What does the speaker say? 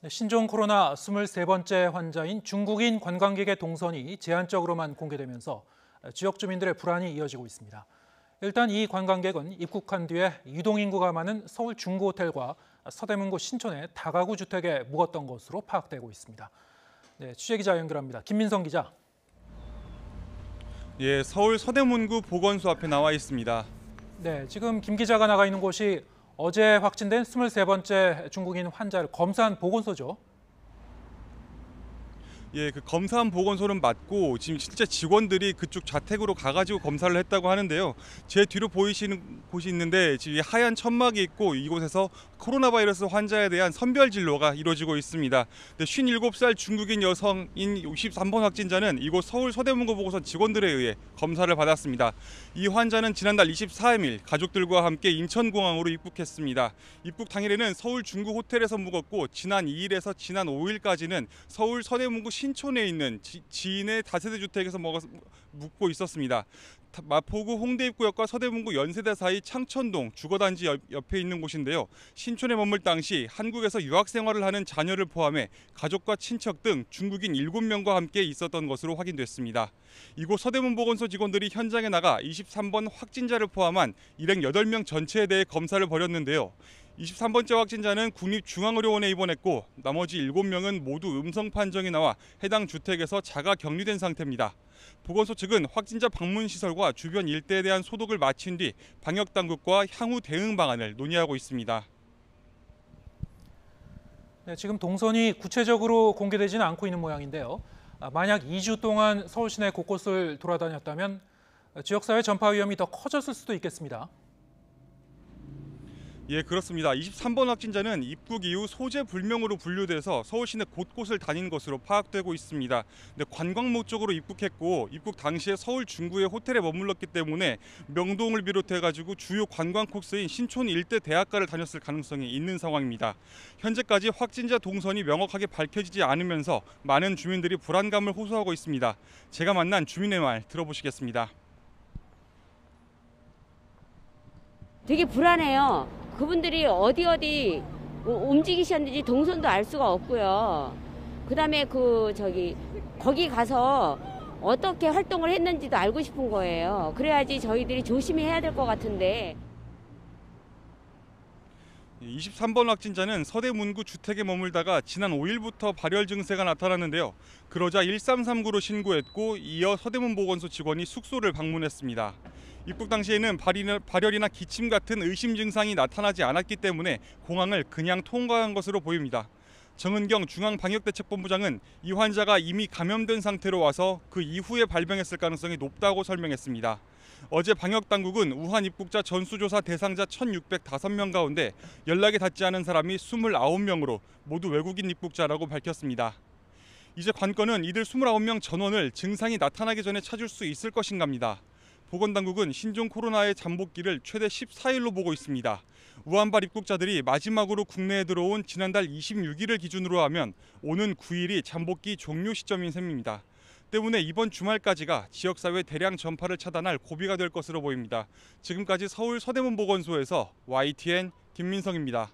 네, 신종 코로나 23번째 환자인 중국인 관광객의 동선이 제한적으로만 공개되면서 지역 주민들의 불안이 이어지고 있습니다. 일단 이 관광객은 입국한 뒤에 유동인구가 많은 서울 중구호텔과 서대문구 신촌의 다가구 주택에 묵었던 것으로 파악되고 있습니다. 네, 취재기자 연결합니다. 김민성 기자. 예, 서울 서대문구 보건소 앞에 나와 있습니다. 네, 지금 김 기자가 나가 있는 곳이 어제 확진된 23번째 중국인 환자를 검사한 보건소죠. 예, 그 검사한 보건소는 맞고 지금 실제 직원들이 그쪽 자택으로 가가지고 검사를 했다고 하는데요. 제 뒤로 보이시는 곳이 있는데 지금 하얀 천막이 있고 이곳에서 코로나 바이러스 환자에 대한 선별 진료가 이루어지고 있습니다. 57살 중국인 여성인 63번 확진자는 이곳 서울 서대문구 보건소 직원들에 의해 검사를 받았습니다. 이 환자는 지난달 24일 가족들과 함께 인천공항으로 입국했습니다. 입국 당일에는 서울 중구 호텔에서 묵었고 지난 2일에서 지난 5일까지는 서울 서대문구 신촌에 있는 지인의 다세대 주택에서 묵고 있었습니다. 마포구 홍대 입구역과 서대문구 연세대 사이 창천동 주거단지 옆에 있는 곳인데요. 신촌에 머물 당시 한국에서 유학 생활을 하는 자녀를 포함해 가족과 친척 등 중국인 7명과 함께 있었던 것으로 확인됐습니다. 이곳 서대문 보건소 직원들이 현장에 나가 23번 확진자를 포함한 일행 8명 전체에 대해 검사를 벌였는데요. 23번째 확진자는 국립중앙의료원에 입원했고 나머지 7명은 모두 음성 판정이 나와 해당 주택에서 자가 격리된 상태입니다. 보건소 측은 확진자 방문 시설과 주변 일대에 대한 소독을 마친 뒤 방역 당국과 향후 대응 방안을 논의하고 있습니다. 네, 지금 동선이 구체적으로 공개되지는 않고 있는 모양인데요. 만약 2주 동안 서울 시내 곳곳을 돌아다녔다면 지역사회 전파 위험이 더 커졌을 수도 있겠습니다. 예, 그렇습니다. 23번 확진자는 입국 이후 소재 불명으로 분류돼서 서울 시내 곳곳을 다닌 것으로 파악되고 있습니다. 근데 관광 목적으로 입국했고 입국 당시에 서울 중구의 호텔에 머물렀기 때문에 명동을 비롯해 가지고 주요 관광 코스인 신촌 일대 대학가를 다녔을 가능성이 있는 상황입니다. 현재까지 확진자 동선이 명확하게 밝혀지지 않으면서 많은 주민들이 불안감을 호소하고 있습니다. 제가 만난 주민의 말 들어보시겠습니다. 되게 불안해요. 그분들이 어디 움직이셨는지 동선도 알 수가 없고요. 그다음에 거기 가서 어떻게 활동을 했는지도 알고 싶은 거예요. 그래야지 저희들이 조심히 해야 될 것 같은데. 23번 확진자는 서대문구 주택에 머물다가 지난 5일부터 발열 증세가 나타났는데요. 그러자 1339로 신고했고 이어 서대문 보건소 직원이 숙소를 방문했습니다. 입국 당시에는 발열이나 기침 같은 의심 증상이 나타나지 않았기 때문에 공항을 그냥 통과한 것으로 보입니다. 정은경 중앙방역대책본부장은 이 환자가 이미 감염된 상태로 와서 그 이후에 발병했을 가능성이 높다고 설명했습니다. 어제 방역당국은 우한 입국자 전수조사 대상자 1,605명 가운데 연락이 닿지 않은 사람이 29명으로 모두 외국인 입국자라고 밝혔습니다. 이제 관건은 이들 29명 전원을 증상이 나타나기 전에 찾을 수 있을 것인가입니다. 보건당국은 신종 코로나의 잠복기를 최대 14일로 보고 있습니다. 우한발 입국자들이 마지막으로 국내에 들어온 지난달 26일을 기준으로 하면 오는 9일이 잠복기 종료 시점인 셈입니다. 때문에 이번 주말까지가 지역사회 대량 전파를 차단할 고비가 될 것으로 보입니다. 지금까지 서울 서대문 보건소에서 YTN 김민성입니다.